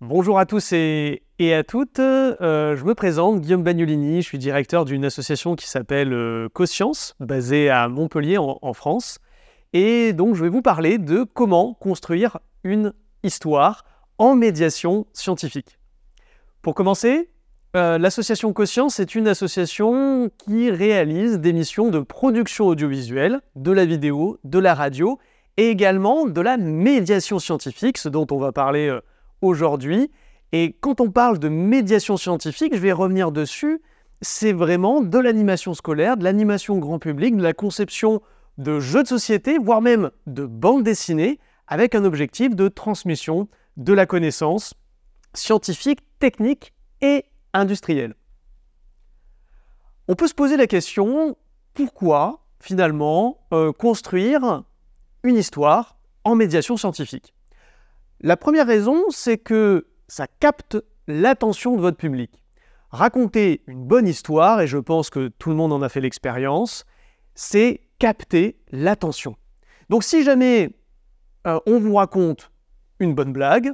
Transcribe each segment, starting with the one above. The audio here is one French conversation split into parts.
Bonjour à tous et à toutes, je me présente, Guillaume Bagnolini, je suis directeur d'une association qui s'appelle Coscience, basée à Montpellier en France. Et donc je vais vous parler de comment construire une histoire en médiation scientifique. Pour commencer, l'association Coscience est une association qui réalise des missions de production audiovisuelle, de la vidéo, de la radio et également de la médiation scientifique, ce dont on va parler aujourd'hui. Et quand on parle de médiation scientifique, je vais revenir dessus, c'est vraiment de l'animation scolaire, de l'animation grand public, de la conception de jeux de société, voire même de bandes dessinées, avec un objectif de transmission de la connaissance scientifique, technique et industrielle. On peut se poser la question, pourquoi finalement construire une histoire en médiation scientifique ? La première raison, c'est que ça capte l'attention de votre public. Raconter une bonne histoire, et je pense que tout le monde en a fait l'expérience, c'est capter l'attention. Donc si jamais on vous raconte une bonne blague,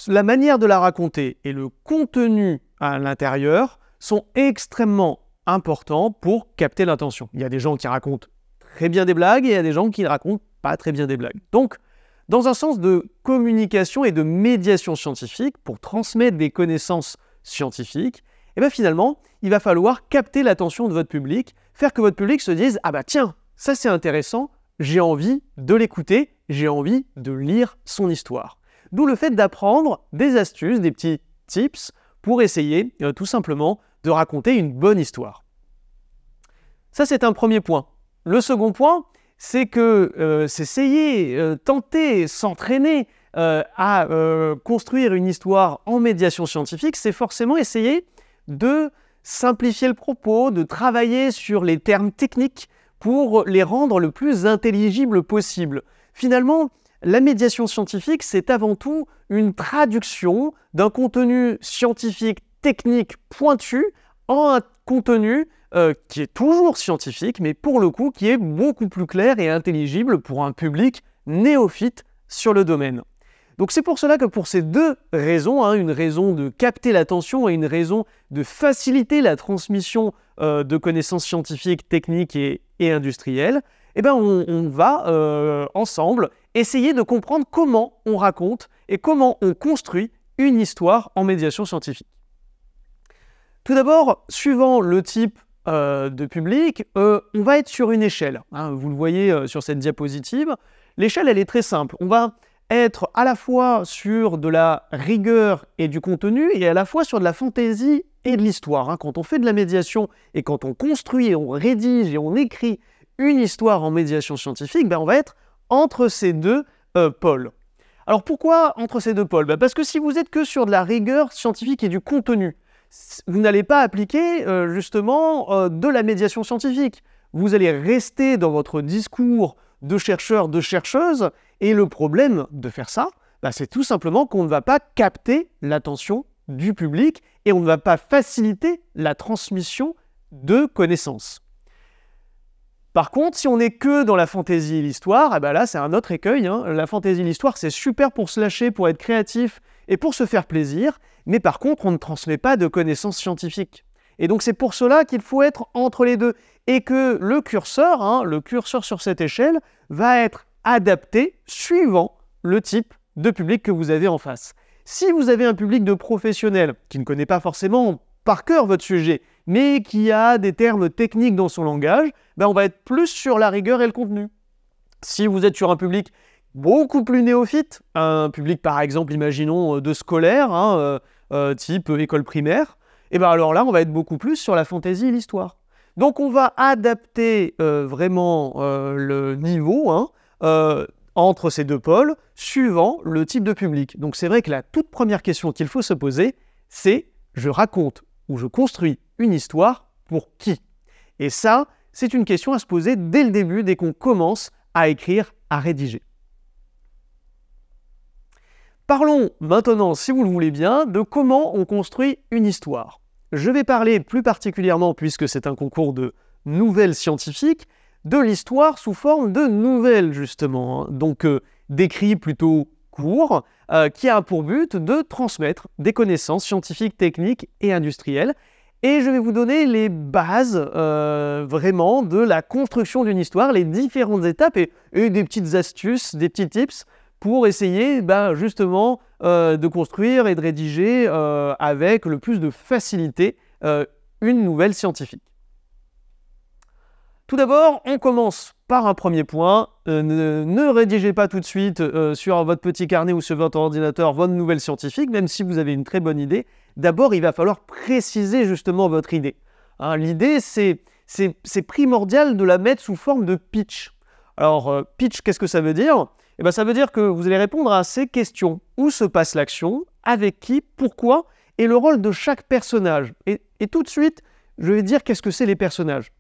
la manière de la raconter et le contenu à l'intérieur sont extrêmement importants pour capter l'attention. Il y a des gens qui racontent très bien des blagues et il y a des gens qui ne racontent pas très bien des blagues. Donc, dans un sens de communication et de médiation scientifique, pour transmettre des connaissances scientifiques, et bien finalement, il va falloir capter l'attention de votre public, faire que votre public se dise « Ah bah tiens, ça c'est intéressant, j'ai envie de l'écouter, j'ai envie de lire son histoire ». D'où le fait d'apprendre des astuces, des petits tips pour essayer tout simplement de raconter une bonne histoire. Ça c'est un premier point. Le second point, c'est que s'essayer, tenter, s'entraîner à construire une histoire en médiation scientifique, c'est forcément essayer de simplifier le propos, de travailler sur les termes techniques pour les rendre le plus intelligibles possible. Finalement, la médiation scientifique, c'est avant tout une traduction d'un contenu scientifique, technique, pointu, en un contenu qui est toujours scientifique, mais pour le coup, qui est beaucoup plus clair et intelligible pour un public néophyte sur le domaine. Donc c'est pour cela que pour ces deux raisons, une raison de capter l'attention et une raison de faciliter la transmission de connaissances scientifiques, techniques et industrielles, eh ben on va ensemble essayer de comprendre comment on raconte et comment on construit une histoire en médiation scientifique. Tout d'abord, suivant le type de public, on va être sur une échelle. Vous le voyez sur cette diapositive. L'échelle, elle est très simple. On va être à la fois sur de la rigueur et du contenu et à la fois sur de la fantaisie et de l'histoire. Quand on fait de la médiation et quand on construit et on rédige et on écrit une histoire en médiation scientifique, on va être entre ces deux pôles. Alors pourquoi entre ces deux pôles ? Parce que si vous êtes que sur de la rigueur scientifique et du contenu, vous n'allez pas appliquer justement de la médiation scientifique. Vous allez rester dans votre discours de chercheur, de chercheuse, et le problème de faire ça, c'est tout simplement qu'on ne va pas capter l'attention du public et on ne va pas faciliter la transmission de connaissances. Par contre, si on n'est que dans la fantaisie et l'histoire, là c'est un autre écueil. La fantaisie et l'histoire, c'est super pour se lâcher, pour être créatif et pour se faire plaisir, mais par contre, on ne transmet pas de connaissances scientifiques. Et donc c'est pour cela qu'il faut être entre les deux, et que le curseur sur cette échelle va être adapté suivant le type de public que vous avez en face. Si vous avez un public de professionnels qui ne connaît pas forcément par cœur votre sujet, mais qui a des termes techniques dans son langage, on va être plus sur la rigueur et le contenu. Si vous êtes sur un public beaucoup plus néophyte, un public par exemple, imaginons, de scolaire, type école primaire, alors là, on va être beaucoup plus sur la fantaisie et l'histoire. Donc on va adapter vraiment le niveau entre ces deux pôles, suivant le type de public. Donc c'est vrai que la toute première question qu'il faut se poser, c'est « je raconte ou je construis une histoire pour qui ?» Et ça, c'est une question à se poser dès le début, dès qu'on commence à écrire, à rédiger. Parlons maintenant, si vous le voulez bien, de comment on construit une histoire. Je vais parler plus particulièrement, puisque c'est un concours de nouvelles scientifiques, de l'histoire sous forme de nouvelles, justement. Donc, d'écrits plutôt cours qui a pour but de transmettre des connaissances scientifiques, techniques et industrielles. Et je vais vous donner les bases vraiment de la construction d'une histoire, les différentes étapes et des petites astuces, des petits tips pour essayer justement de construire et de rédiger avec le plus de facilité une nouvelle scientifique. Tout d'abord, on commence par un premier point. Ne rédigez pas tout de suite sur votre petit carnet ou sur votre ordinateur votre nouvelle scientifique, même si vous avez une très bonne idée. D'abord, il va falloir préciser justement votre idée. Hein, l'idée, c'est primordial de la mettre sous forme de pitch. Alors, pitch, qu'est-ce que ça veut dire? Eh bien, ça veut dire que vous allez répondre à ces questions. Où se passe l'action? Avec qui? Pourquoi? Et le rôle de chaque personnage. Et tout de suite, je vais dire qu'est-ce que c'est les personnages.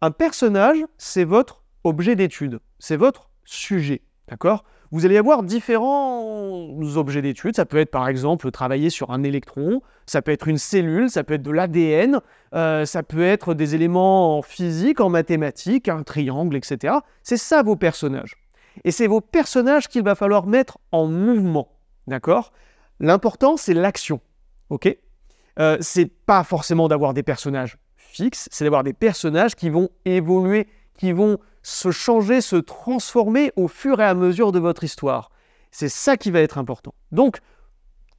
Un personnage, c'est votre objet d'étude, c'est votre sujet, d'accord? Vous allez avoir différents objets d'étude, ça peut être par exemple travailler sur un électron, ça peut être une cellule, ça peut être de l'ADN, ça peut être des éléments en physique, en mathématiques, un triangle, etc. C'est ça vos personnages. Et c'est vos personnages qu'il va falloir mettre en mouvement, d'accord? L'important, c'est l'action, ok? C'est pas forcément d'avoir des personnages fixes, c'est d'avoir des personnages qui vont évoluer, qui vont se changer, se transformer au fur et à mesure de votre histoire. C'est ça qui va être important. Donc,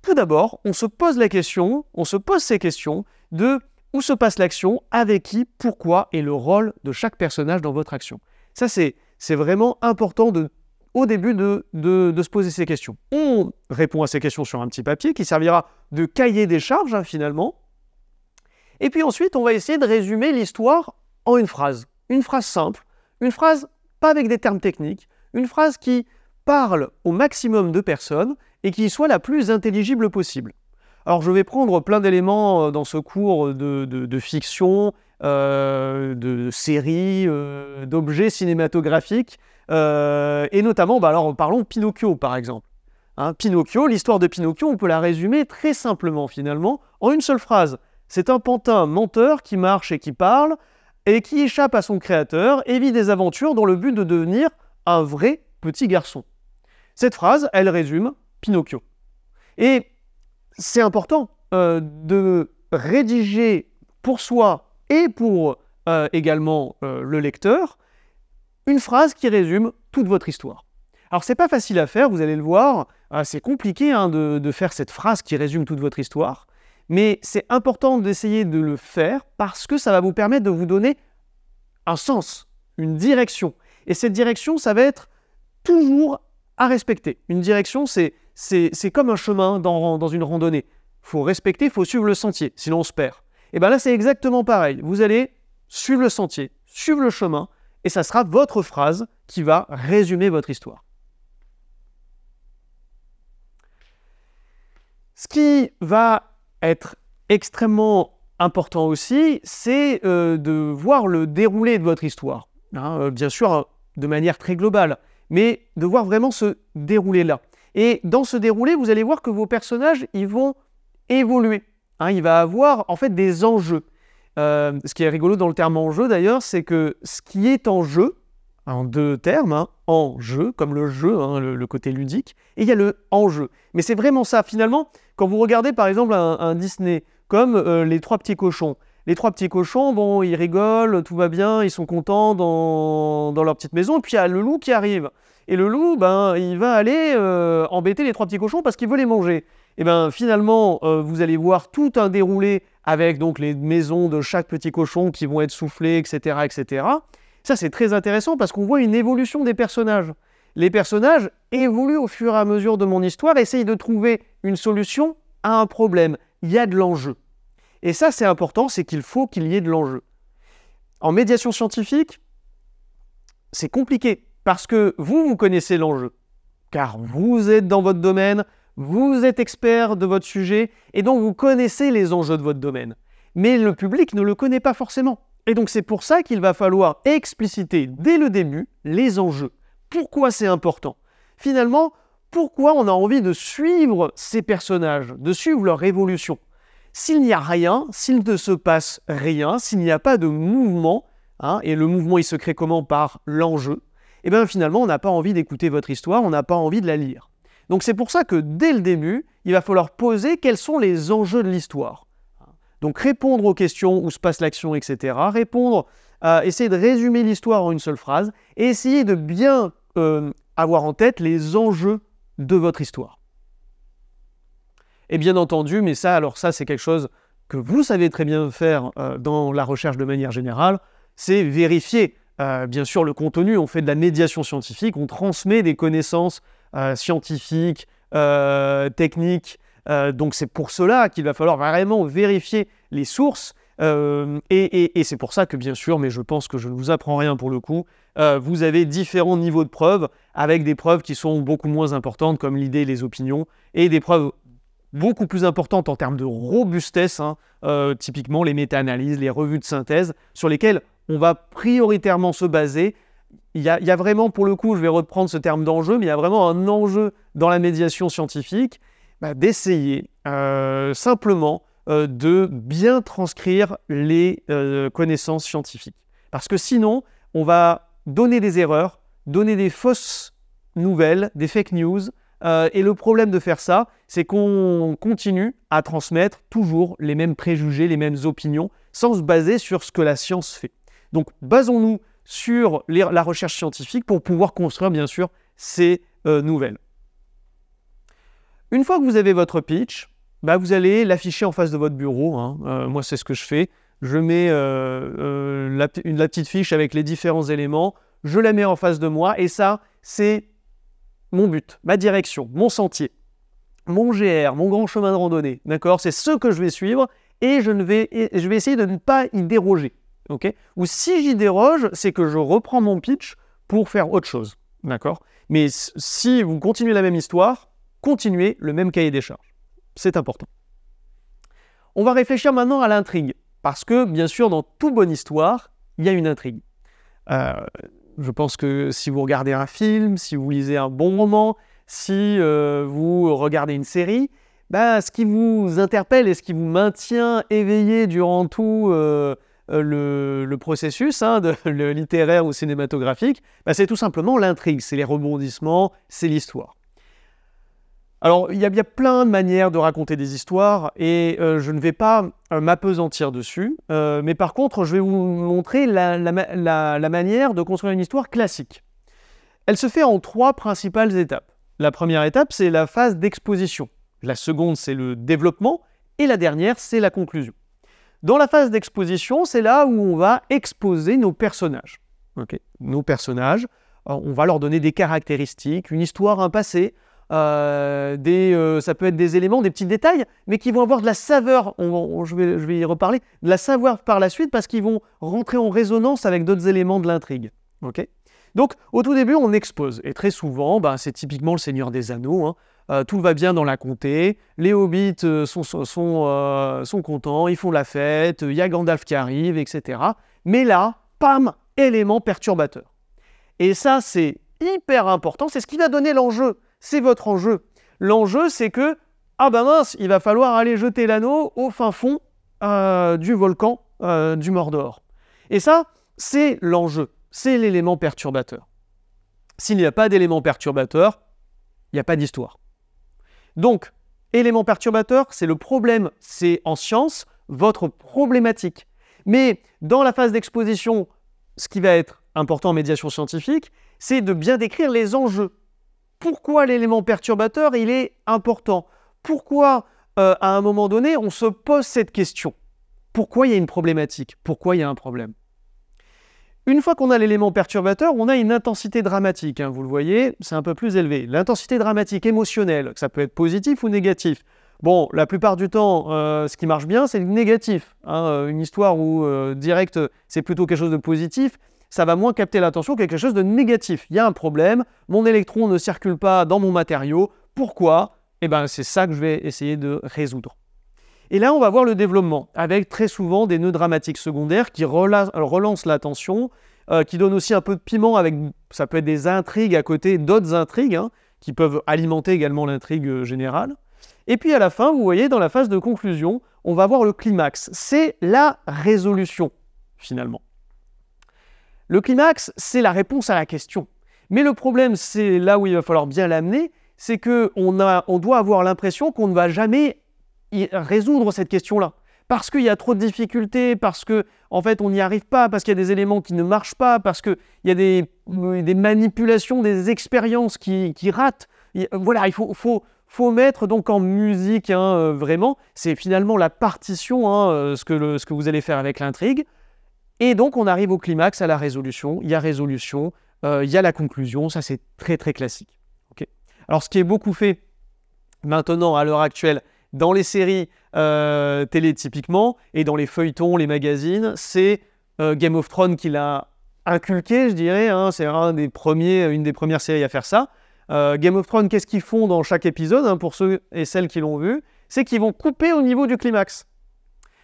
tout d'abord, on se pose ces questions de où se passe l'action, avec qui, pourquoi et le rôle de chaque personnage dans votre action. Ça, c'est vraiment important au début de se poser ces questions. On répond à ces questions sur un petit papier qui servira de cahier des charges, finalement. Et puis ensuite, on va essayer de résumer l'histoire en une phrase simple, une phrase pas avec des termes techniques, une phrase qui parle au maximum de personnes et qui soit la plus intelligible possible. Alors je vais prendre plein d'éléments dans ce cours de fiction, de séries, d'objets cinématographiques, et notamment, alors parlons de Pinocchio par exemple. Hein, Pinocchio, l'histoire de Pinocchio, on peut la résumer très simplement finalement en une seule phrase. C'est un pantin menteur qui marche et qui parle, et qui échappe à son créateur et vit des aventures dans le but de devenir un vrai petit garçon. Cette phrase, elle résume Pinocchio. Et c'est important de rédiger pour soi et pour également le lecteur une phrase qui résume toute votre histoire. Alors c'est pas facile à faire, vous allez le voir, c'est compliqué de faire cette phrase qui résume toute votre histoire. Mais c'est important d'essayer de le faire parce que ça va vous permettre de vous donner un sens, une direction. Et cette direction, ça va être toujours à respecter. Une direction, c'est comme un chemin dans une randonnée. Il faut respecter, il faut suivre le sentier, sinon on se perd. Et bien là, c'est exactement pareil. Vous allez suivre le sentier, suivre le chemin, et ça sera votre phrase qui va résumer votre histoire. Ce qui va être extrêmement important aussi, c'est de voir le déroulé de votre histoire. Hein, bien sûr, de manière très globale, mais de voir vraiment ce déroulé-là. Et dans ce déroulé, vous allez voir que vos personnages, ils vont évoluer. Hein, il va avoir en fait des enjeux. Ce qui est rigolo dans le terme enjeu d'ailleurs, c'est que ce qui est en jeu, en deux termes, en jeu, comme le jeu, le côté ludique, et il y a le enjeu. Mais c'est vraiment ça, finalement, quand vous regardez par exemple un Disney, comme les Trois Petits Cochons. Les Trois Petits Cochons, bon, ils rigolent, tout va bien, ils sont contents dans leur petite maison, et puis il y a le loup qui arrive. Et le loup, il va aller embêter les Trois Petits Cochons parce qu'il veut les manger. Et finalement, vous allez voir tout un déroulé avec donc les maisons de chaque petit cochon qui vont être soufflées, etc., etc. Ça, c'est très intéressant parce qu'on voit une évolution des personnages. Les personnages évoluent au fur et à mesure de mon histoire, essayent de trouver une solution à un problème. Il y a de l'enjeu. Et ça, c'est important, c'est qu'il faut qu'il y ait de l'enjeu. En médiation scientifique, c'est compliqué parce que vous connaissez l'enjeu. Car vous êtes dans votre domaine, vous êtes expert de votre sujet, et donc vous connaissez les enjeux de votre domaine. Mais le public ne le connaît pas forcément. Et donc c'est pour ça qu'il va falloir expliciter dès le début les enjeux. Pourquoi c'est important? Finalement, pourquoi on a envie de suivre ces personnages, de suivre leur évolution? S'il n'y a rien, s'il ne se passe rien, s'il n'y a pas de mouvement, et le mouvement il se crée comment? Par l'enjeu, et finalement on n'a pas envie d'écouter votre histoire, on n'a pas envie de la lire. Donc c'est pour ça que dès le début, il va falloir poser quels sont les enjeux de l'histoire. Donc répondre aux questions où se passe l'action, etc. Essayer de résumer l'histoire en une seule phrase et essayer de bien avoir en tête les enjeux de votre histoire. Et bien entendu, mais ça c'est quelque chose que vous savez très bien faire dans la recherche de manière générale, c'est vérifier bien sûr le contenu. On fait de la médiation scientifique, on transmet des connaissances scientifiques, techniques. Donc c'est pour cela qu'il va falloir vraiment vérifier les sources. Et c'est pour ça que bien sûr, mais je pense que je ne vous apprends rien pour le coup, vous avez différents niveaux de preuves, avec des preuves qui sont beaucoup moins importantes comme l'idée et les opinions, et des preuves beaucoup plus importantes en termes de robustesse, typiquement les méta-analyses, les revues de synthèse, sur lesquelles on va prioritairement se baser. Il y a vraiment, pour le coup, je vais reprendre ce terme d'enjeu, mais il y a vraiment un enjeu dans la médiation scientifique, d'essayer simplement de bien transcrire les connaissances scientifiques. Parce que sinon, on va donner des erreurs, donner des fausses nouvelles, des fake news, et le problème de faire ça, c'est qu'on continue à transmettre toujours les mêmes préjugés, les mêmes opinions, sans se baser sur ce que la science fait. Donc, basons-nous sur la recherche scientifique pour pouvoir construire, bien sûr, ces nouvelles. Une fois que vous avez votre pitch, vous allez l'afficher en face de votre bureau. Moi, c'est ce que je fais. Je mets la petite fiche avec les différents éléments, je la mets en face de moi, et ça, c'est mon but, ma direction, mon sentier, mon GR, mon grand chemin de randonnée. D'accord ? C'est ce que je vais suivre, et je vais essayer de ne pas y déroger. Okay ? Ou si j'y déroge, c'est que je reprends mon pitch pour faire autre chose. D'accord ? Mais si vous continuez la même histoire, continuez le même cahier des charges. C'est important. On va réfléchir maintenant à l'intrigue. Parce que, bien sûr, dans toute bonne histoire, il y a une intrigue. Je pense que si vous regardez un film, si vous lisez un bon roman, si vous regardez une série, ce qui vous interpelle et ce qui vous maintient éveillé durant tout le processus le littéraire ou cinématographique, c'est tout simplement l'intrigue, c'est les rebondissements, c'est l'histoire. Alors, il y a plein de manières de raconter des histoires et je ne vais pas m'appesantir dessus, mais par contre, je vais vous montrer la manière de construire une histoire classique. Elle se fait en 3 principales étapes. La première étape, c'est la phase d'exposition. La seconde, c'est le développement et la dernière, c'est la conclusion. Dans la phase d'exposition, c'est là où on va exposer nos personnages. Okay. Nos personnages, on va leur donner des caractéristiques, une histoire, un passé, ça peut être des éléments, des petits détails, mais qui vont avoir de la saveur, je vais y reparler, de la saveur par la suite parce qu'ils vont rentrer en résonance avec d'autres éléments de l'intrigue. Okay. Donc, au tout début, on expose. Et très souvent, c'est typiquement le Seigneur des Anneaux. Tout va bien dans la comté, les hobbits sont contents, ils font la fête, il y a Gandalf qui arrive, etc. Mais là, pam, élément perturbateur. Et ça, c'est hyper important, c'est ce qui va donner l'enjeu. C'est votre enjeu. L'enjeu, c'est que, mince, il va falloir aller jeter l'anneau au fin fond du volcan du Mordor. Et ça, c'est l'enjeu. C'est l'élément perturbateur. S'il n'y a pas d'élément perturbateur, il n'y a pas d'histoire. Donc, élément perturbateur, c'est le problème, c'est en science votre problématique. Mais dans la phase d'exposition, ce qui va être important en médiation scientifique, c'est de bien décrire les enjeux. Pourquoi l'élément perturbateur, il est important? Pourquoi, à un moment donné, on se pose cette question? Pourquoi il y a une problématique? Pourquoi il y a un problème? Une fois qu'on a l'élément perturbateur, on a une intensité dramatique. Vous le voyez, c'est un peu plus élevé. L'intensité dramatique émotionnelle, ça peut être positif ou négatif. Bon, la plupart du temps, ce qui marche bien, c'est le négatif. Une histoire où direct, c'est plutôt quelque chose de positif, ça va moins capter l'attention que quelque chose de négatif. Il y a un problème, mon électron ne circule pas dans mon matériau. Pourquoi? C'est ça que je vais essayer de résoudre. Et là, on va voir le développement, avec très souvent des nœuds dramatiques secondaires qui relancent l'attention, qui donnent aussi un peu de piment, ça peut être des intrigues à côté d'autres intrigues, qui peuvent alimenter également l'intrigue générale. Et puis à la fin, vous voyez, dans la phase de conclusion, on va voir le climax. C'est la résolution, finalement. Le climax, c'est la réponse à la question. Mais le problème, c'est là où il va falloir bien l'amener, c'est qu'on doit avoir l'impression qu'on ne va jamais résoudre cette question-là. Parce qu'il y a trop de difficultés, parce qu'en fait, on n'y arrive pas, parce qu'il y a des éléments qui ne marchent pas, parce qu'il y a des manipulations, des expériences qui ratent. Voilà, il faut mettre donc en musique, vraiment, c'est finalement la partition, ce que vous allez faire avec l'intrigue. Et donc, on arrive au climax, à la résolution. Il y a résolution, il y a la conclusion. Ça, c'est très, très classique. Okay. Alors, ce qui est beaucoup fait maintenant, à l'heure actuelle, dans les séries télé typiquement, et dans les feuilletons, les magazines, c'est Game of Thrones qui l'a inculqué, je dirais. C'est une des premières séries à faire ça. Game of Thrones, qu'est-ce qu'ils font dans chaque épisode, pour ceux et celles qui l'ont vu? C'est qu'ils vont couper au niveau du climax.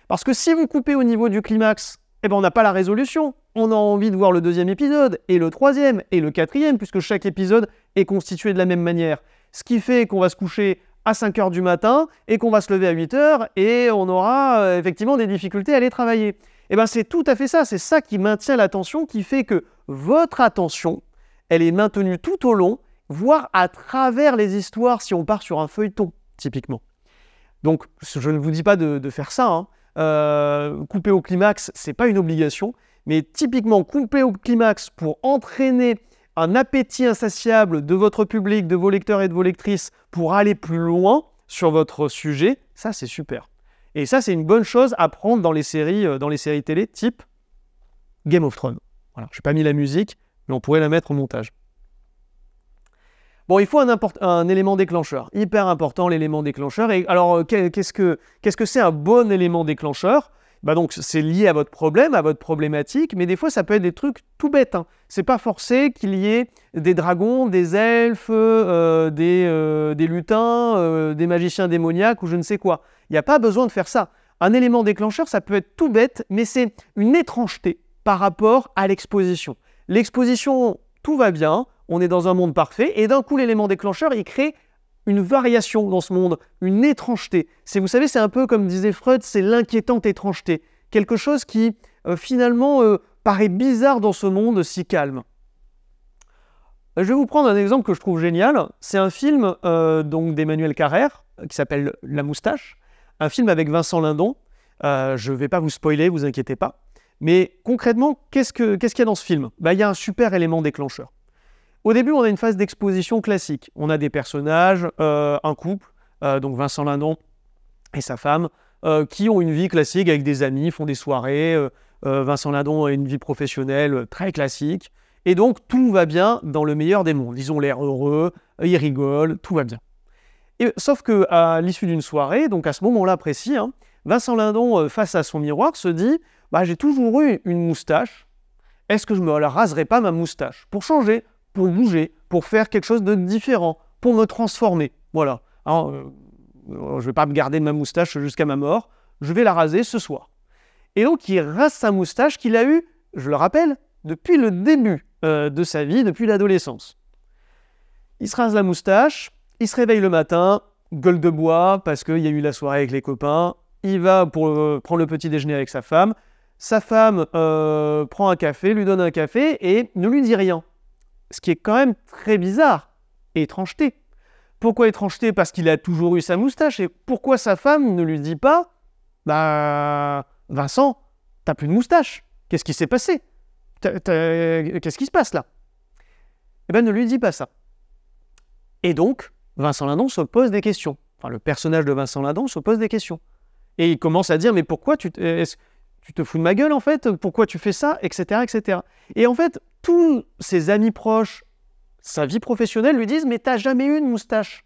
Parce que si vous coupez au niveau du climax, on n'a pas la résolution. On a envie de voir le deuxième épisode, et le troisième, et le quatrième, puisque chaque épisode est constitué de la même manière. Ce qui fait qu'on va se coucher à 5 h du matin et qu'on va se lever à 8 h et on aura effectivement des difficultés à aller travailler. C'est tout à fait ça, c'est ça qui maintient l'attention, qui fait que votre attention, elle est maintenue tout au long, voire à travers les histoires si on part sur un feuilleton, typiquement. Donc, je ne vous dis pas de faire ça, couper au climax, c'est pas une obligation, mais typiquement couper au climax pour entraîner un appétit insatiable de votre public, de vos lecteurs et de vos lectrices pour aller plus loin sur votre sujet, ça c'est super. Et ça c'est une bonne chose à prendre dans les séries télé type Game of Thrones. Voilà, je n'ai pas mis la musique, mais on pourrait la mettre au montage. Bon, il faut un élément déclencheur, hyper important l'élément déclencheur. Et alors, qu'est-ce que c'est un bon élément déclencheur? Donc, c'est lié à votre problème, à votre problématique, mais des fois, ça peut être des trucs tout bêtes. C'est pas forcé qu'il y ait des dragons, des elfes, des lutins, des magiciens démoniaques ou je ne sais quoi. Il n'y a pas besoin de faire ça. Un élément déclencheur, ça peut être tout bête, mais c'est une étrangeté par rapport à l'exposition. L'exposition, tout va bien, on est dans un monde parfait, et d'un coup, l'élément déclencheur, il crée une variation dans ce monde, une étrangeté. Vous savez, c'est un peu comme disait Freud, c'est l'inquiétante étrangeté. Quelque chose qui, finalement, paraît bizarre dans ce monde si calme. Je vais vous prendre un exemple que je trouve génial. C'est un film donc d'Emmanuel Carrère, qui s'appelle La Moustache. Un film avec Vincent Lindon. Je ne vais pas vous spoiler, vous inquiétez pas. Mais concrètement, qu'est-ce qu'il y a dans ce film? Il y a un super élément déclencheur. Au début, on a une phase d'exposition classique. On a des personnages, un couple, donc Vincent Lindon et sa femme, qui ont une vie classique avec des amis, font des soirées. Vincent Lindon a une vie professionnelle très classique. Et donc, tout va bien dans le meilleur des mondes. Ils ont l'air heureux, ils rigolent, tout va bien. Sauf qu'à l'issue d'une soirée, donc à ce moment-là précis, Vincent Lindon, face à son miroir, se dit « J'ai toujours eu une moustache. Est-ce que je ne me raserais pas ma moustache pour changer ? Pour bouger, pour faire quelque chose de différent, pour me transformer. Voilà. Alors, je ne vais pas me garder de ma moustache jusqu'à ma mort, je vais la raser ce soir. Et donc, il rase sa moustache qu'il a eue, je le rappelle, depuis le début de sa vie, depuis l'adolescence. Il se rase la moustache, il se réveille le matin, gueule de bois, parce qu'il y a eu la soirée avec les copains, il va pour prendre le petit déjeuner avec sa femme prend un café, lui donne un café et ne lui dit rien. Ce qui est quand même très bizarre, étrangeté. Pourquoi étrangeté? Parce qu'il a toujours eu sa moustache. Et pourquoi sa femme ne lui dit pas « Vincent, t'as plus de moustache. Qu'est-ce qui s'est passé? Qu'est-ce qui se passe là ?» Ne lui dit pas ça. Et donc, Vincent Lindon se pose des questions. Enfin, le personnage de Vincent Lindon se pose des questions. Et il commence à dire « Mais pourquoi tu te fous de ma gueule en fait? Pourquoi tu fais ça ?» etc., etc. Et en fait, tous ses amis proches, sa vie professionnelle lui disent « Mais t'as jamais eu de moustache.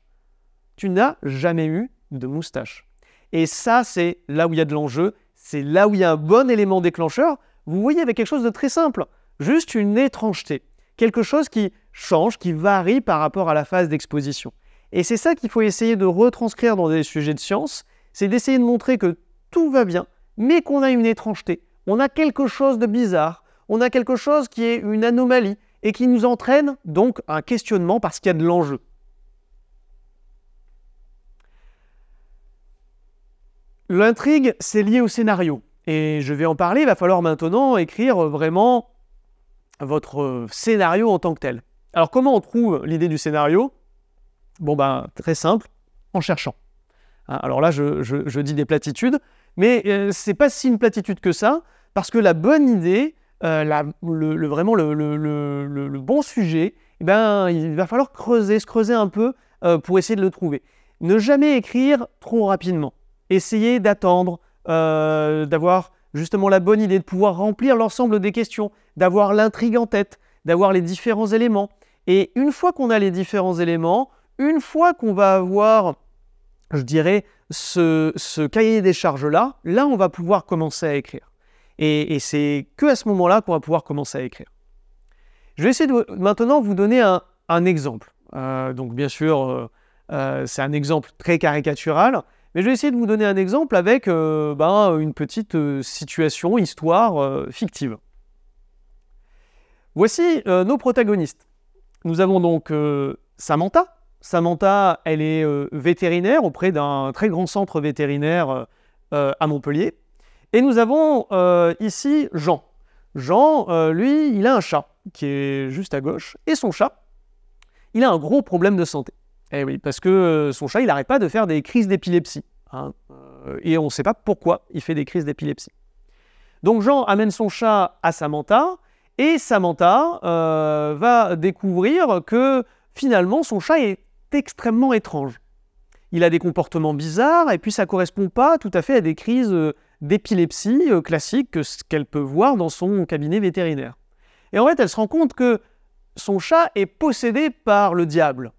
Tu n'as jamais eu de moustache. » Et ça, c'est là où il y a de l'enjeu, c'est là où il y a un bon élément déclencheur. Vous voyez, avec quelque chose de très simple, juste une étrangeté, quelque chose qui change, qui varie par rapport à la phase d'exposition. Et c'est ça qu'il faut essayer de retranscrire dans des sujets de science, c'est d'essayer de montrer que tout va bien, mais qu'on a une étrangeté, on a quelque chose de bizarre, on a quelque chose qui est une anomalie et qui nous entraîne donc à un questionnement parce qu'il y a de l'enjeu. L'intrigue, c'est lié au scénario. Et je vais en parler, il va falloir maintenant écrire vraiment votre scénario en tant que tel. Alors comment on trouve l'idée du scénario? Bon ben, très simple, en cherchant. Alors là, je dis des platitudes, mais c'est pas si une platitude que ça, parce que la bonne idée, vraiment le bon sujet, eh ben, il va falloir se creuser un peu pour essayer de le trouver. Ne jamais écrire trop rapidement. Essayez d'attendre, d'avoir justement la bonne idée, de pouvoir remplir l'ensemble des questions, d'avoir l'intrigue en tête, d'avoir les différents éléments. Et une fois qu'on a les différents éléments, une fois qu'on va avoir, je dirais, ce cahier des charges-là, là, on va pouvoir commencer à écrire. Et c'est qu'à ce moment-là qu'on va pouvoir commencer à écrire. Je vais essayer de maintenant vous donner un exemple. Donc, bien sûr, c'est un exemple très caricatural, mais je vais essayer de vous donner un exemple avec une petite situation, histoire fictive. Voici nos protagonistes. Nous avons donc Samantha. Samantha, elle est vétérinaire auprès d'un très grand centre vétérinaire à Montpellier. Et nous avons ici Jean. Jean, lui, il a un chat qui est juste à gauche. Et son chat, il a un gros problème de santé. Eh oui, parce que son chat, il n'arrête pas de faire des crises d'épilepsie. Et on ne sait pas pourquoi il fait des crises d'épilepsie. Donc Jean amène son chat à Samantha. Et Samantha va découvrir que finalement son chat est extrêmement étrange. Il a des comportements bizarres et puis ça ne correspond pas tout à fait à des crises d'épilepsie classiques qu'elle peut voir dans son cabinet vétérinaire. Et en fait, elle se rend compte que son chat est possédé par le diable.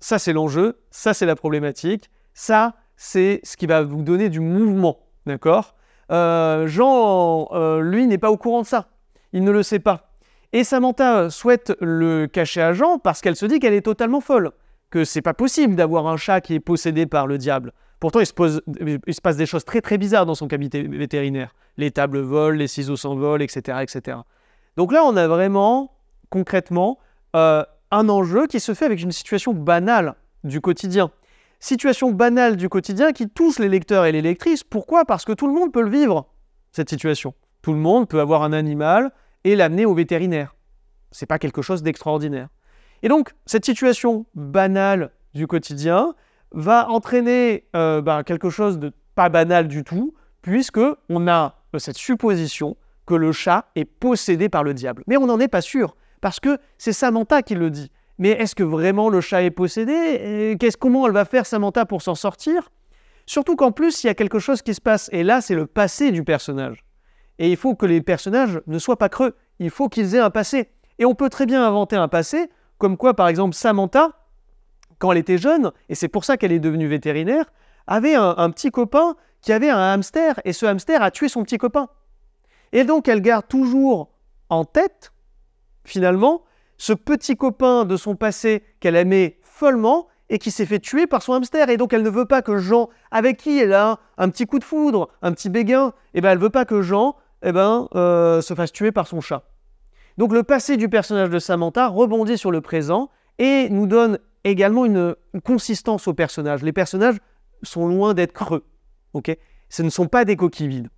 Ça, c'est l'enjeu, ça, c'est la problématique, ça, c'est ce qui va vous donner du mouvement, d'accord ? Jean, lui, n'est pas au courant de ça. Il ne le sait pas. Et Samantha souhaite le cacher à Jean parce qu'elle se dit qu'elle est totalement folle, que c'est pas possible d'avoir un chat qui est possédé par le diable. Pourtant, il se passe des choses très très bizarres dans son cabinet vétérinaire. Les tables volent, les ciseaux s'envolent, etc., etc. Donc là, on a vraiment, concrètement, un enjeu qui se fait avec une situation banale du quotidien. Situation banale du quotidien qui touche les lecteurs et les lectrices. Pourquoi ? Parce que tout le monde peut le vivre, cette situation. Tout le monde peut avoir un animal et l'amener au vétérinaire. Ce n'est pas quelque chose d'extraordinaire. Et donc, cette situation banale du quotidien va entraîner quelque chose de pas banal du tout, puisqu'on a cette supposition que le chat est possédé par le diable. Mais on n'en est pas sûr, parce que c'est Samantha qui le dit. Mais est-ce que vraiment le chat est possédé ? Comment elle va faire Samantha pour s'en sortir ? Surtout qu'en plus, il y a quelque chose qui se passe, et là, c'est le passé du personnage. Et il faut que les personnages ne soient pas creux, il faut qu'ils aient un passé. Et on peut très bien inventer un passé, comme quoi, par exemple, Samantha, quand elle était jeune, et c'est pour ça qu'elle est devenue vétérinaire, avait un petit copain qui avait un hamster, et ce hamster a tué son petit copain. Et donc, elle garde toujours en tête, finalement, ce petit copain de son passé qu'elle aimait follement, et qui s'est fait tuer par son hamster. Et donc, elle ne veut pas que Jean, avec qui elle a un petit coup de foudre, un petit béguin, elle ne veut pas que Jean se fasse tuer par son chat. Donc, le passé du personnage de Samantha rebondit sur le présent et nous donne également une consistance aux personnages. Les personnages sont loin d'être creux. Okay ? Ce ne sont pas des coquilles vides.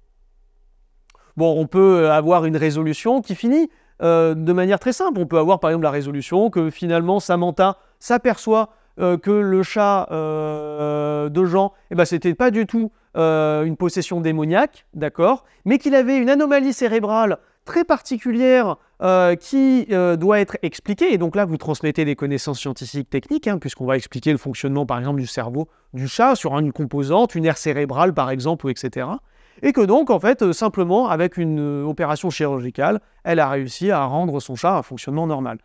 Bon, on peut avoir une résolution qui finit de manière très simple. On peut avoir par exemple la résolution que finalement Samantha s'aperçoit que le chat de Jean, c'était pas du tout une possession démoniaque, d'accord, mais qu'il avait une anomalie cérébrale très particulière qui doit être expliquée. Et donc là, vous transmettez des connaissances scientifiques techniques, puisqu'on va expliquer le fonctionnement, par exemple, du cerveau du chat sur une composante, une aire cérébrale, par exemple, etc. Et que donc, en fait, simplement, avec une opération chirurgicale, elle a réussi à rendre son chat un fonctionnement normal.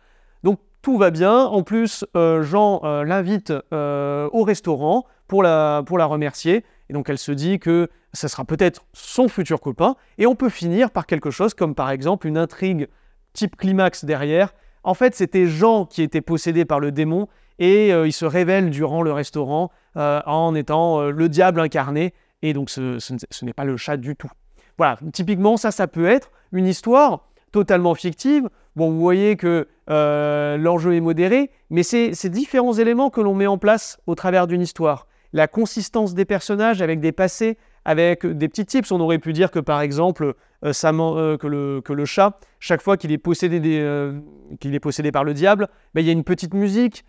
Donc, tout va bien. En plus, Jean l'invite au restaurant pour la remercier. Et donc, elle se dit que ça sera peut-être son futur copain. Et on peut finir par quelque chose comme, par exemple, une intrigue type climax derrière. En fait, c'était Jean qui était possédé par le démon. Et il se révèle durant le restaurant en étant le diable incarné. Et donc, ce n'est pas le chat du tout. Voilà, typiquement, ça peut être une histoire totalement fictive. Bon, vous voyez que l'enjeu est modéré, mais c'est ces différents éléments que l'on met en place au travers d'une histoire. La consistance des personnages avec des passés, avec des petits tips. On aurait pu dire que, par exemple, que le chat, chaque fois qu'il est possédé par le diable, il y a une petite musique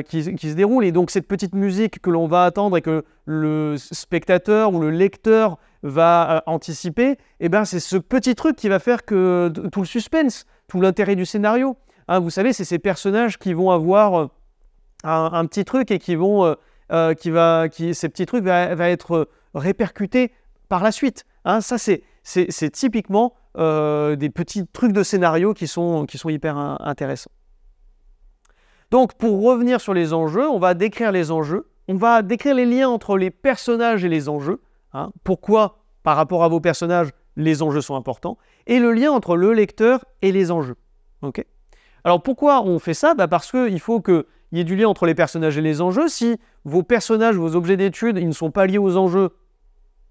qui se déroule. Et donc cette petite musique que l'on va attendre et que le spectateur ou le lecteur va anticiper, eh ben, c'est ce petit truc qui va faire que tout le suspense, tout l'intérêt du scénario. Hein, vous savez, c'est ces personnages qui vont avoir un petit truc et ces petits trucs va être répercutés par la suite. Hein, ça, c'est typiquement des petits trucs de scénario qui sont hyper intéressants. Donc, pour revenir sur les enjeux, on va décrire les enjeux, on va décrire les liens entre les personnages et les enjeux. Hein, pourquoi, par rapport à vos personnages, les enjeux sont importants, et le lien entre le lecteur et les enjeux. Okay. Alors, pourquoi on fait ça? Parce qu'il faut qu'il y ait du lien entre les personnages et les enjeux. Si vos personnages, vos objets d'étude, ils ne sont pas liés aux enjeux,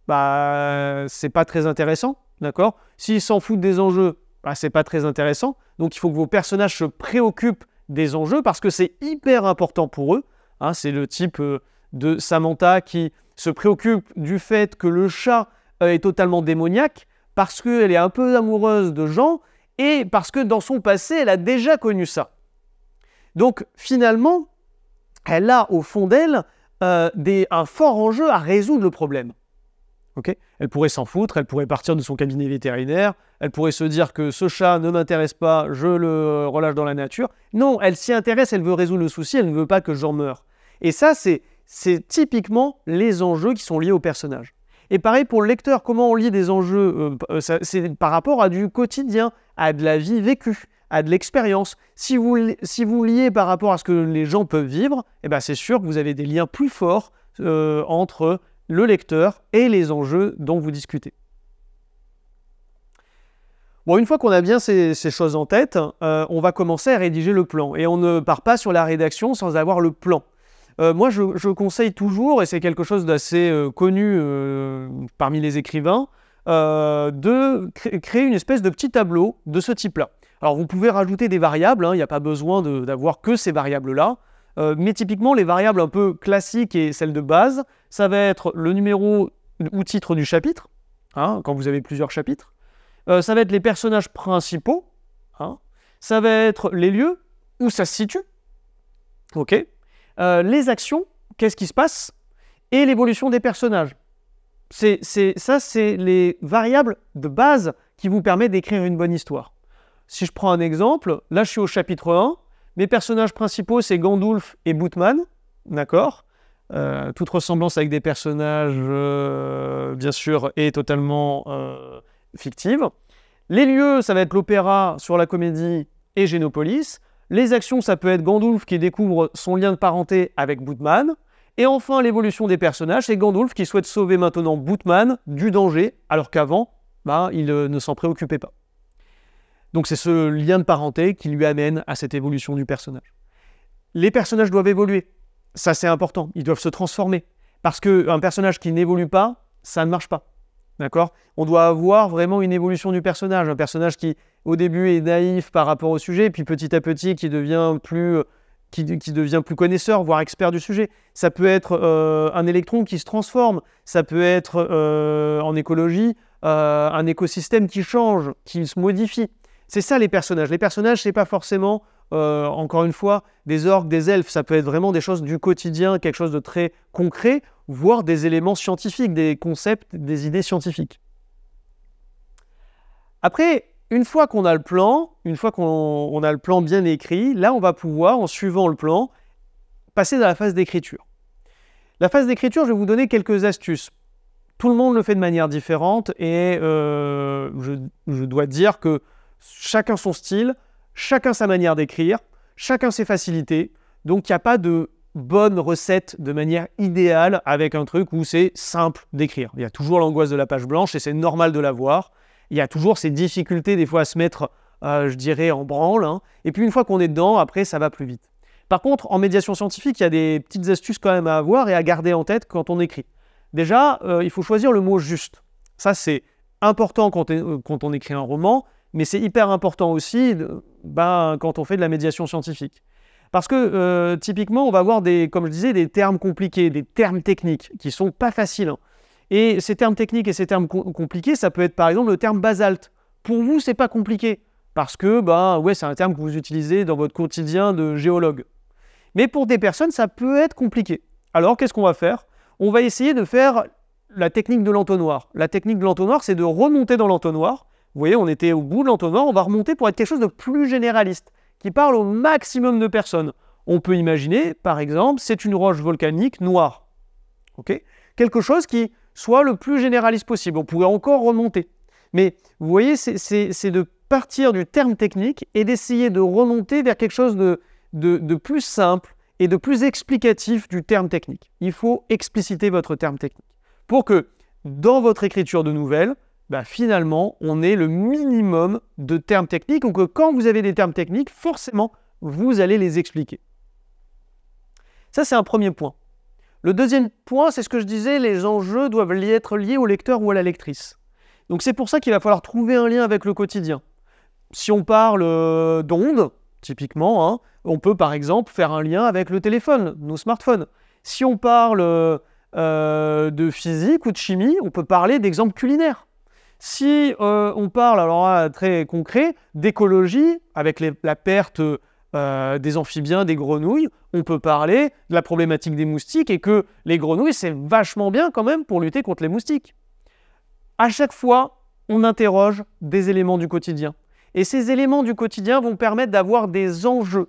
c'est pas très intéressant, d'accord? S'ils s'en foutent des enjeux, c'est pas très intéressant. Donc, il faut que vos personnages se préoccupent des enjeux parce que c'est hyper important pour eux. Hein, c'est le type de Samantha qui se préoccupe du fait que le chat est totalement démoniaque parce qu'elle est un peu amoureuse de Jean et parce que dans son passé, elle a déjà connu ça. Donc, finalement, elle a au fond d'elle un fort enjeu à résoudre le problème. Okay. Elle pourrait s'en foutre, elle pourrait partir de son cabinet vétérinaire, elle pourrait se dire que ce chat ne m'intéresse pas, je le relâche dans la nature. Non, elle s'y intéresse, elle veut résoudre le souci, elle ne veut pas que Jean meure. Et ça, c'est typiquement les enjeux qui sont liés au personnage. Et pareil pour le lecteur, comment on lit des enjeux c'est par rapport à du quotidien, à de la vie vécue, à de l'expérience. Si vous liez par rapport à ce que les gens peuvent vivre, eh ben c'est sûr que vous avez des liens plus forts entre le lecteur et les enjeux dont vous discutez. Bon, une fois qu'on a bien ces choses en tête, on va commencer à rédiger le plan. Et on ne part pas sur la rédaction sans avoir le plan. Moi, je conseille toujours, et c'est quelque chose d'assez connu parmi les écrivains, de créer une espèce de petit tableau de ce type-là. Alors, vous pouvez rajouter des variables, il n'y a pas besoin d'avoir que ces variables-là. Mais typiquement, les variables un peu classiques et celles de base, ça va être le numéro ou titre du chapitre, hein, quand vous avez plusieurs chapitres. Ça va être les personnages principaux. Hein. Ça va être les lieux où ça se situe. Okay. Les actions, qu'est-ce qui se passe, et l'évolution des personnages. Ça, c'est les variables de base qui vous permettent d'écrire une bonne histoire. Si je prends un exemple, là je suis au chapitre 1, mes personnages principaux c'est Gandulf et Bootman, d'accord, toute ressemblance avec des personnages, bien sûr, est totalement fictive. Les lieux, ça va être l'opéra sur la comédie et Génopolis. Les actions, ça peut être Gandulf qui découvre son lien de parenté avec Bootman. Et enfin, l'évolution des personnages, c'est Gandulf qui souhaite sauver maintenant Bootman du danger, alors qu'avant, il ne s'en préoccupait pas. Donc c'est ce lien de parenté qui lui amène à cette évolution du personnage. Les personnages doivent évoluer. Ça, c'est important. Ils doivent se transformer. Parce qu'un personnage qui n'évolue pas, ça ne marche pas. D'accord ? On doit avoir vraiment une évolution du personnage. Un personnage qui, au début, est naïf par rapport au sujet, puis petit à petit, qui devient plus connaisseur, voire expert du sujet. Ça peut être un électron qui se transforme. Ça peut être, en écologie, un écosystème qui change, qui se modifie. C'est ça les personnages. Les personnages, c'est pas forcément, encore une fois, des orques, des elfes. Ça peut être vraiment des choses du quotidien, quelque chose de très concret, voire des éléments scientifiques, des concepts, des idées scientifiques. Après, une fois qu'on a le plan, une fois qu'on a le plan bien écrit, là, on va pouvoir, en suivant le plan, passer dans la phase d'écriture. La phase d'écriture, je vais vous donner quelques astuces. Tout le monde le fait de manière différente et je dois dire que chacun son style, chacun sa manière d'écrire, chacun ses facilités. Donc, il n'y a pas de bonne recette de manière idéale avec un truc où c'est simple d'écrire. Il y a toujours l'angoisse de la page blanche et c'est normal de l'avoir. Il y a toujours ces difficultés des fois à se mettre, je dirais, en branle. Hein. Et puis, une fois qu'on est dedans, après, ça va plus vite. Par contre, en médiation scientifique, il y a des petites astuces quand même à avoir et à garder en tête quand on écrit. Déjà, il faut choisir le mot juste. Ça, c'est important quand on écrit un roman. Mais c'est hyper important aussi quand on fait de la médiation scientifique. Parce que typiquement, on va avoir comme je disais, des termes compliqués, des termes techniques qui ne sont pas faciles. Hein. Et ces termes techniques et ces termes compliqués, ça peut être par exemple le terme basalte. Pour vous, ce n'est pas compliqué. Parce que c'est un terme que vous utilisez dans votre quotidien de géologue. Mais pour des personnes, ça peut être compliqué. Alors, qu'est-ce qu'on va faire? On va essayer de faire la technique de l'entonnoir. La technique de l'entonnoir, c'est de remonter dans l'entonnoir. Vous voyez, on était au bout de l'entonnoir, on va remonter pour être quelque chose de plus généraliste, qui parle au maximum de personnes. On peut imaginer, par exemple, c'est une roche volcanique noire. Okay, quelque chose qui soit le plus généraliste possible. On pourrait encore remonter. Mais vous voyez, c'est de partir du terme technique et d'essayer de remonter vers quelque chose de plus simple et de plus explicatif du terme technique. Il faut expliciter votre terme technique pour que dans votre écriture de nouvelles, finalement, on ait le minimum de termes techniques ou que quand vous avez des termes techniques, forcément, vous allez les expliquer. Ça, c'est un premier point. Le deuxième point, c'est ce que je disais, les enjeux doivent être liés au lecteur ou à la lectrice. Donc c'est pour ça qu'il va falloir trouver un lien avec le quotidien. Si on parle d'ondes, typiquement, hein, on peut par exemple faire un lien avec le téléphone, nos smartphones. Si on parle de physique ou de chimie, on peut parler d'exemples culinaires. Si on parle, alors là, très concret, d'écologie, avec la perte des amphibiens, des grenouilles, on peut parler de la problématique des moustiques et que les grenouilles, c'est vachement bien quand même pour lutter contre les moustiques. À chaque fois, on interroge des éléments du quotidien. Et ces éléments du quotidien vont permettre d'avoir des enjeux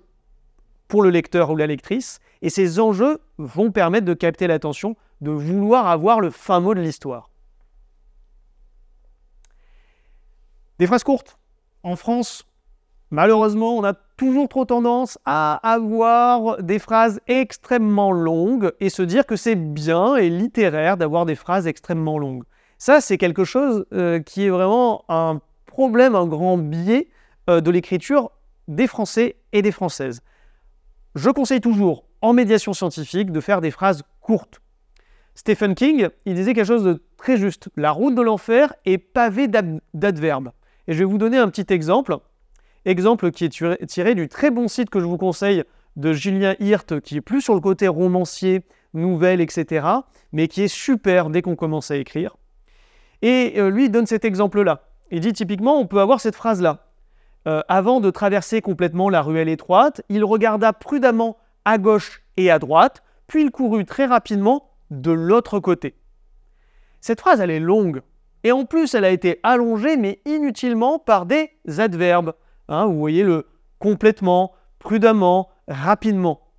pour le lecteur ou la lectrice. Et ces enjeux vont permettre de capter l'attention, de vouloir avoir le fin mot de l'histoire. Des phrases courtes. En France, malheureusement, on a toujours trop tendance à avoir des phrases extrêmement longues et se dire que c'est bien et littéraire d'avoir des phrases extrêmement longues. Ça, c'est quelque chose qui est vraiment un problème, un grand biais de l'écriture des Français et des Françaises. Je conseille toujours, en médiation scientifique, de faire des phrases courtes. Stephen King, il disait quelque chose de très juste. La route de l'enfer est pavée d'adverbes. Et je vais vous donner un petit exemple. Exemple qui est tiré du très bon site que je vous conseille de Julien Hirt, qui est plus sur le côté romancier, nouvelle, etc., mais qui est super dès qu'on commence à écrire. Et lui, il donne cet exemple-là. Il dit typiquement, on peut avoir cette phrase-là. Avant de traverser complètement la ruelle étroite, il regarda prudemment à gauche et à droite, puis il courut très rapidement de l'autre côté. Cette phrase, elle est longue. Et en plus, elle a été allongée, mais inutilement, par des adverbes. Hein, vous voyez le complètement, prudemment, rapidement.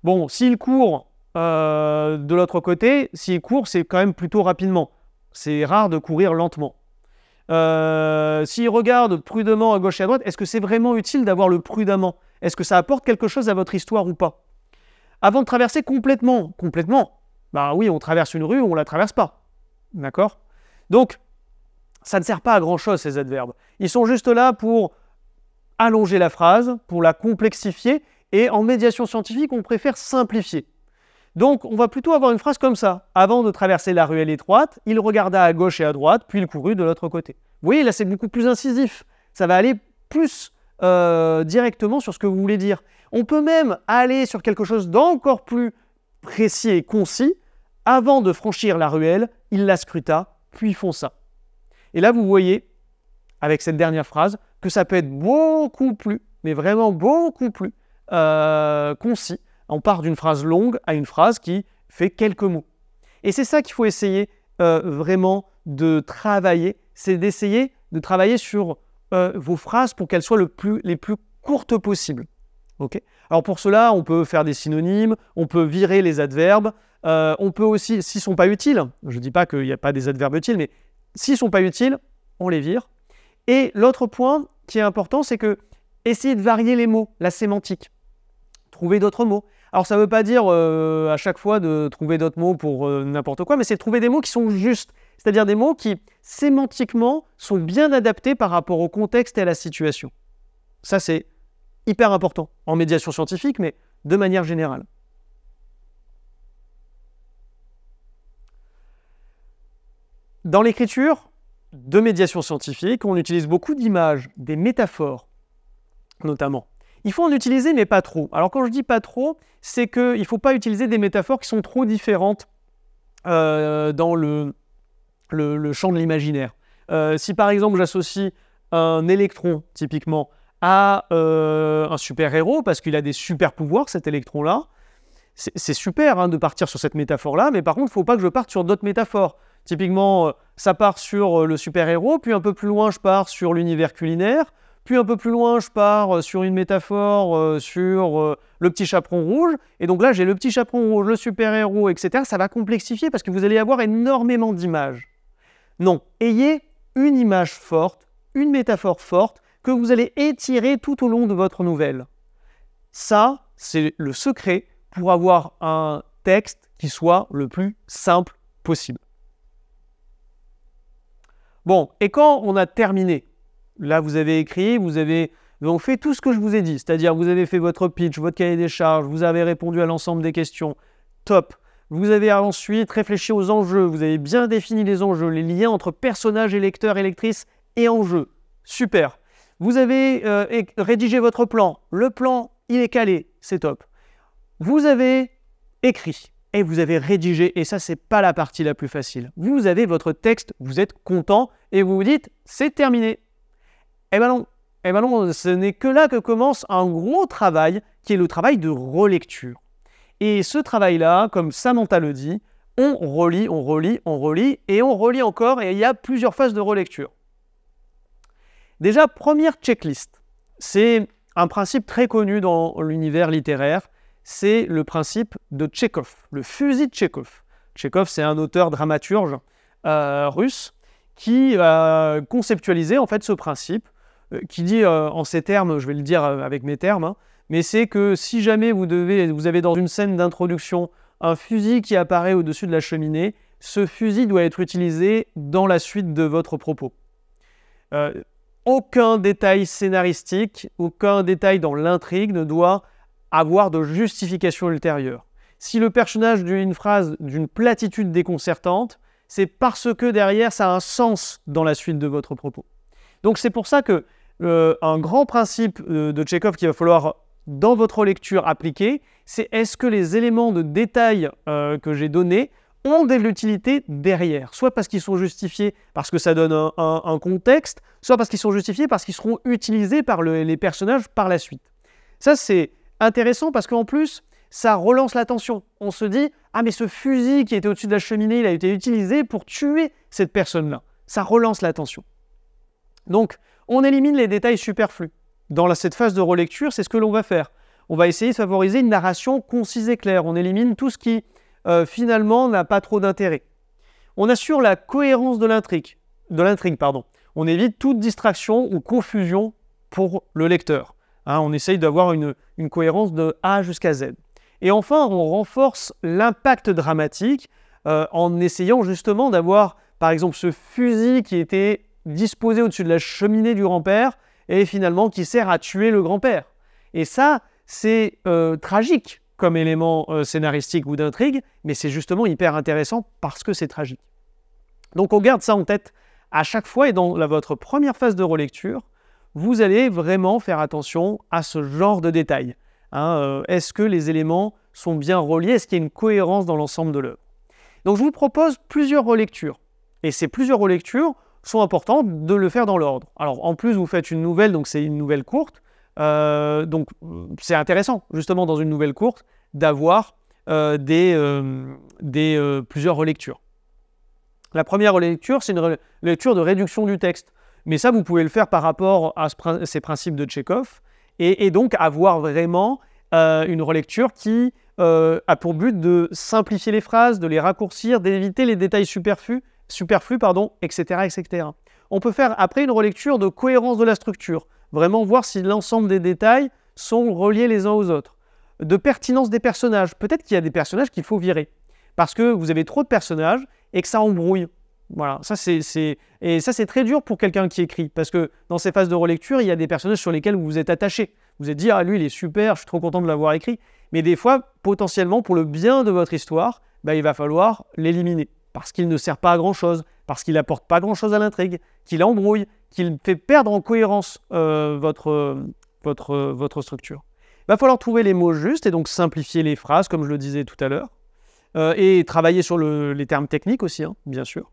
Bon, s'il court de l'autre côté, s'il court, c'est quand même plutôt rapidement. C'est rare de courir lentement. S'il regarde prudemment à gauche et à droite, est-ce que c'est vraiment utile d'avoir le prudemment? Est-ce que ça apporte quelque chose à votre histoire ou pas? Avant de traverser complètement, bah oui, on traverse une rue ou on ne la traverse pas. D'accord? Donc, ça ne sert pas à grand-chose, ces adverbes. Ils sont juste là pour allonger la phrase, pour la complexifier, et en médiation scientifique, on préfère simplifier. Donc, on va plutôt avoir une phrase comme ça. Avant de traverser la ruelle étroite, il regarda à gauche et à droite, puis il courut de l'autre côté. Vous voyez, là, c'est beaucoup plus incisif. Ça va aller plus directement sur ce que vous voulez dire. On peut même aller sur quelque chose d'encore plus précis et concis. Avant de franchir la ruelle, il la scruta, puis fonça. Et là, vous voyez, avec cette dernière phrase, que ça peut être beaucoup plus, mais vraiment beaucoup plus concis. On part d'une phrase longue à une phrase qui fait quelques mots. Et c'est ça qu'il faut essayer vraiment de travailler, c'est d'essayer de travailler sur vos phrases pour qu'elles soient les plus courtes possibles. Okay. Alors pour cela, on peut faire des synonymes, on peut virer les adverbes, on peut aussi, s'ils ne sont pas utiles, je ne dis pas qu'il n'y a pas des adverbes utiles, mais s'ils ne sont pas utiles, on les vire. Et l'autre point qui est important, c'est que essayez de varier les mots, la sémantique. Trouver d'autres mots. Alors ça ne veut pas dire à chaque fois de trouver d'autres mots pour n'importe quoi, mais c'est de trouver des mots qui sont justes, c'est-à-dire des mots qui, sémantiquement, sont bien adaptés par rapport au contexte et à la situation. Ça, c'est hyper important en médiation scientifique, mais de manière générale. Dans l'écriture de médiation scientifique, on utilise beaucoup d'images, des métaphores, notamment. Il faut en utiliser, mais pas trop. Alors quand je dis pas trop, c'est qu'il ne faut pas utiliser des métaphores qui sont trop différentes dans le champ de l'imaginaire. Si par exemple j'associe un électron, typiquement, à un super-héros parce qu'il a des super-pouvoirs, cet électron-là. C'est super hein, de partir sur cette métaphore-là, mais par contre, il ne faut pas que je parte sur d'autres métaphores. Typiquement, ça part sur le super-héros, puis un peu plus loin, je pars sur l'univers culinaire, puis un peu plus loin, je pars sur une métaphore sur le petit chaperon rouge. Et donc là, j'ai le petit chaperon rouge, le super-héros, etc. Ça va complexifier parce que vous allez avoir énormément d'images. Non, ayez une image forte, une métaphore forte que vous allez étirer tout au long de votre nouvelle. Ça, c'est le secret pour avoir un texte qui soit le plus simple possible. Bon, et quand on a terminé, là vous avez écrit, vous avez donc fait tout ce que je vous ai dit, c'est-à-dire vous avez fait votre pitch, votre cahier des charges, vous avez répondu à l'ensemble des questions, top. Vous avez ensuite réfléchi aux enjeux, vous avez bien défini les enjeux, les liens entre personnages et lecteurs et lectrices et enjeux, super. Vous avez rédigé votre plan, le plan il est calé, c'est top. Vous avez écrit et vous avez rédigé, et ça c'est pas la partie la plus facile. Vous avez votre texte, vous êtes content et vous vous dites c'est terminé. Eh ben non, ce n'est que là que commence un gros travail qui est le travail de relecture. Et ce travail-là, comme Samantha le dit, on relit, on relit, on relit et on relit encore, et il y a plusieurs phases de relecture. Déjà, première checklist, c'est un principe très connu dans l'univers littéraire, c'est le principe de Tchekhov, le fusil de Tchekhov. Tchekhov, c'est un auteur dramaturge russe qui a conceptualisé en fait ce principe, qui dit en ces termes, je vais le dire avec mes termes, hein, mais c'est que si jamais vous avez dans une scène d'introduction un fusil qui apparaît au-dessus de la cheminée, ce fusil doit être utilisé dans la suite de votre propos. Aucun détail scénaristique, aucun détail dans l'intrigue ne doit avoir de justification ultérieure. Si le personnage dit une phrase d'une platitude déconcertante, c'est parce que derrière ça a un sens dans la suite de votre propos. Donc c'est pour ça que un grand principe de Tchekhov qu'il va falloir dans votre lecture appliquer, c'est est-ce que les éléments de détail que j'ai donnés ont de l'utilité derrière, soit parce qu'ils sont justifiés parce que ça donne un contexte, soit parce qu'ils sont justifiés parce qu'ils seront utilisés par les personnages par la suite. Ça c'est intéressant parce qu'en plus, ça relance l'attention. On se dit « Ah mais ce fusil qui était au-dessus de la cheminée, il a été utilisé pour tuer cette personne-là. » Ça relance l'attention. Donc, on élimine les détails superflus. Dans cette phase de relecture, c'est ce que l'on va faire. On va essayer de favoriser une narration concise et claire. On élimine tout ce qui, finalement, n'a pas trop d'intérêt. On assure la cohérence de l'intrigue. On évite toute distraction ou confusion pour le lecteur. Hein, on essaye d'avoir une cohérence de A jusqu'à Z. Et enfin, on renforce l'impact dramatique en essayant justement d'avoir, par exemple, ce fusil qui était disposé au-dessus de la cheminée du grand-père et finalement qui sert à tuer le grand-père. Et ça, c'est tragique comme élément scénaristique ou d'intrigue, mais c'est justement hyper intéressant parce que c'est tragique. Donc on garde ça en tête à chaque fois, et dans votre première phase de relecture, vous allez vraiment faire attention à ce genre de détails. Hein, est-ce que les éléments sont bien reliés? Est-ce qu'il y a une cohérence dans l'ensemble de l'œuvre? Donc je vous propose plusieurs relectures. Et ces plusieurs relectures sont importantes de le faire dans l'ordre. Alors en plus, vous faites une nouvelle, donc c'est une nouvelle courte. Donc c'est intéressant, justement, dans une nouvelle courte, d'avoir plusieurs relectures. La première relecture, c'est une lecture de réduction du texte. Mais ça, vous pouvez le faire par rapport à ces principes de Tchekhov, et donc avoir vraiment une relecture qui a pour but de simplifier les phrases, de les raccourcir, d'éviter les détails superflus, etc., etc. On peut faire après une relecture de cohérence de la structure, vraiment voir si l'ensemble des détails sont reliés les uns aux autres. De pertinence des personnages, peut-être qu'il y a des personnages qu'il faut virer, parce que vous avez trop de personnages et que ça embrouille. Voilà, ça c'est très dur pour quelqu'un qui écrit, parce que dans ces phases de relecture, il y a des personnages sur lesquels vous vous êtes attaché. Vous vous êtes dit, ah lui il est super, je suis trop content de l'avoir écrit. Mais des fois, potentiellement, pour le bien de votre histoire, il va falloir l'éliminer, parce qu'il ne sert pas à grand chose, parce qu'il n'apporte pas grand chose à l'intrigue, qu'il embrouille, qu'il fait perdre en cohérence votre structure. Il va falloir trouver les mots justes et donc simplifier les phrases, comme je le disais tout à l'heure, et travailler sur les termes techniques aussi, hein, bien sûr.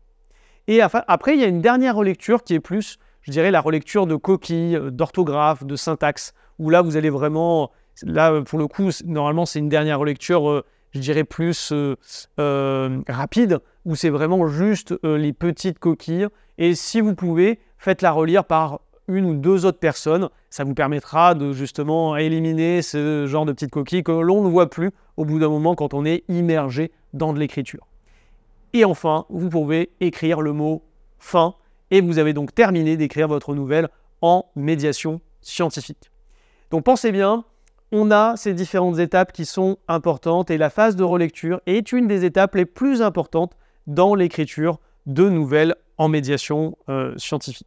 Et après, il y a une dernière relecture qui est plus je dirais, la relecture de coquilles, d'orthographe, de syntaxe, où là, vous allez vraiment, là, pour le coup, normalement, c'est une dernière relecture, je dirais, plus rapide, où c'est vraiment juste les petites coquilles. Et si vous pouvez, faites-la relire par une ou deux autres personnes. Ça vous permettra de justement éliminer ce genre de petites coquilles que l'on ne voit plus au bout d'un moment quand on est immergé dans de l'écriture. Et enfin, vous pouvez écrire le mot « fin » et vous avez donc terminé d'écrire votre nouvelle en médiation scientifique. Donc pensez bien, on a ces différentes étapes qui sont importantes et la phase de relecture est une des étapes les plus importantes dans l'écriture de nouvelles en médiation scientifique.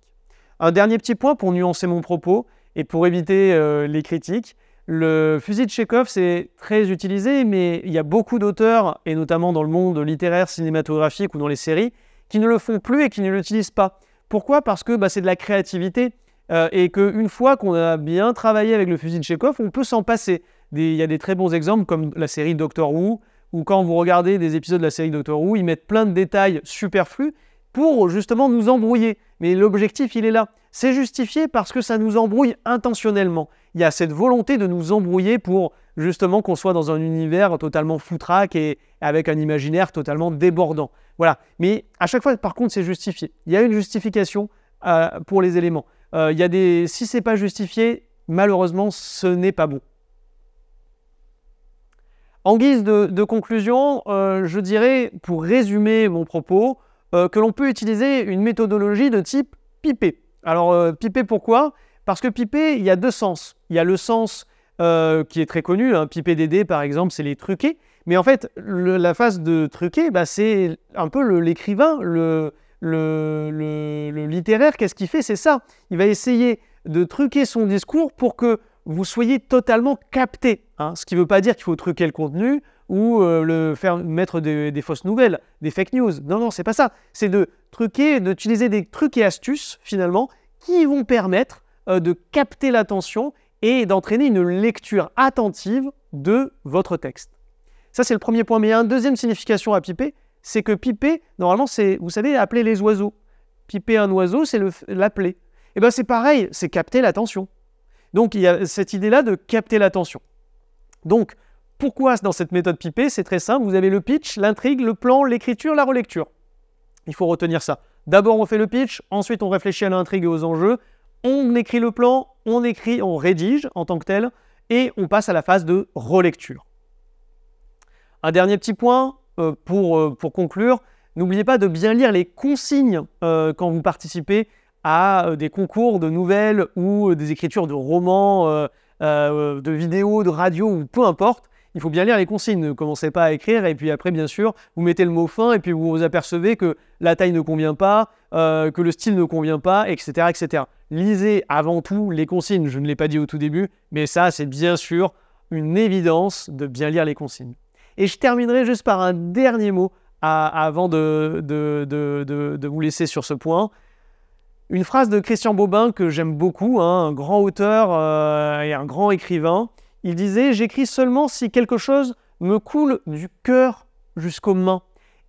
Un dernier petit point pour nuancer mon propos et pour éviter les critiques. Le fusil de Tchekhov, c'est très utilisé, mais il y a beaucoup d'auteurs, et notamment dans le monde littéraire, cinématographique ou dans les séries, qui ne le font plus et qui ne l'utilisent pas. Pourquoi? Parce que c'est de la créativité et qu'une fois qu'on a bien travaillé avec le fusil de Tchekhov, on peut s'en passer. Il y a des très bons exemples comme la série Doctor Who, où quand vous regardez des épisodes de la série Doctor Who, ils mettent plein de détails superflus pour justement nous embrouiller. Mais l'objectif, il est là. C'est justifié parce que ça nous embrouille intentionnellement. Il y a cette volonté de nous embrouiller pour justement qu'on soit dans un univers totalement foutraque et avec un imaginaire totalement débordant. Voilà. Mais à chaque fois, par contre, c'est justifié. Il y a une justification pour les éléments. Si ce n'est pas justifié, malheureusement, ce n'est pas bon. En guise de conclusion, je dirais, pour résumer mon propos, que l'on peut utiliser une méthodologie de type pipé. Alors, pipé, pourquoi? Parce que pipé, il y a deux sens. Il y a le sens qui est très connu, hein, pipé d'aider par exemple, c'est les truquer. Mais en fait, la phase de truquer, c'est un peu l'écrivain, le littéraire, qu'est-ce qu'il fait? C'est ça. Il va essayer de truquer son discours pour que vous soyez totalement capté. Hein, ce qui ne veut pas dire qu'il faut truquer le contenu ou mettre des fausses nouvelles, des fake news. Non, non, c'est pas ça. C'est de truquer, d'utiliser des trucs et astuces, finalement, qui vont permettre de capter l'attention et d'entraîner une lecture attentive de votre texte. Ça, c'est le premier point. Mais il y a une deuxième signification à piper, c'est que piper, normalement, c'est, vous savez, appeler les oiseaux. Piper un oiseau, c'est l'appeler. Et bien, c'est pareil, c'est capter l'attention. Donc, il y a cette idée-là de capter l'attention. Donc, pourquoi dans cette méthode pipée? C'est très simple, vous avez le pitch, l'intrigue, le plan, l'écriture, la relecture. Il faut retenir ça. D'abord, on fait le pitch, ensuite, on réfléchit à l'intrigue et aux enjeux, on écrit le plan, on rédige en tant que tel, et on passe à la phase de relecture. Un dernier petit point pour conclure, n'oubliez pas de bien lire les consignes quand vous participez à des concours de nouvelles ou des écritures de romans, de vidéos, de radio ou peu importe. Il faut bien lire les consignes, ne commencez pas à écrire et puis après bien sûr vous mettez le mot fin et puis vous vous apercevez que la taille ne convient pas, que le style ne convient pas, etc., etc. Lisez avant tout les consignes, je ne l'ai pas dit au tout début, mais ça c'est bien sûr une évidence de bien lire les consignes. Et je terminerai juste par un dernier mot avant de vous laisser sur ce point. Une phrase de Christian Bobin que j'aime beaucoup, hein, un grand auteur et un grand écrivain. Il disait « J'écris seulement si quelque chose me coule du cœur jusqu'aux mains. »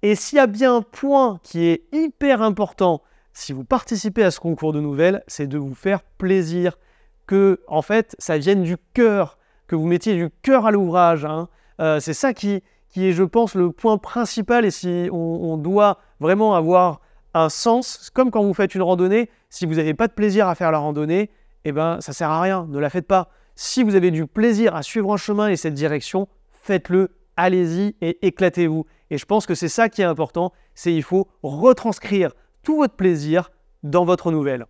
Et s'il y a bien un point qui est hyper important si vous participez à ce concours de nouvelles, c'est de vous faire plaisir. Que, en fait, ça vienne du cœur, que vous mettiez du cœur à l'ouvrage. Hein. C'est ça qui est, je pense, le point principal. Et si on doit vraiment avoir un sens, comme quand vous faites une randonnée, si vous n'avez pas de plaisir à faire la randonnée, eh ben, ça ne sert à rien, ne la faites pas. Si vous avez du plaisir à suivre un chemin et cette direction, faites-le, allez-y et éclatez-vous. Et je pense que c'est ça qui est important, c'est qu'il faut retranscrire tout votre plaisir dans votre nouvelle.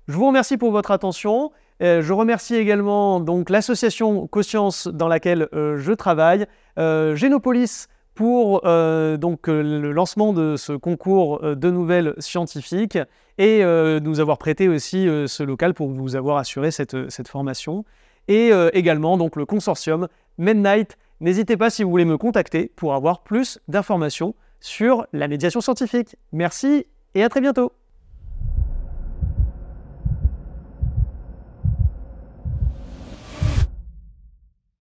Je vous remercie pour votre attention. Je remercie également donc l'association Coscience dans laquelle je travaille, Génopolis pour le lancement de ce concours de nouvelles scientifiques et nous avoir prêté aussi ce local pour vous avoir assuré cette formation. Et également donc, le consortium Midnight. N'hésitez pas si vous voulez me contacter pour avoir plus d'informations sur la médiation scientifique. Merci et à très bientôt.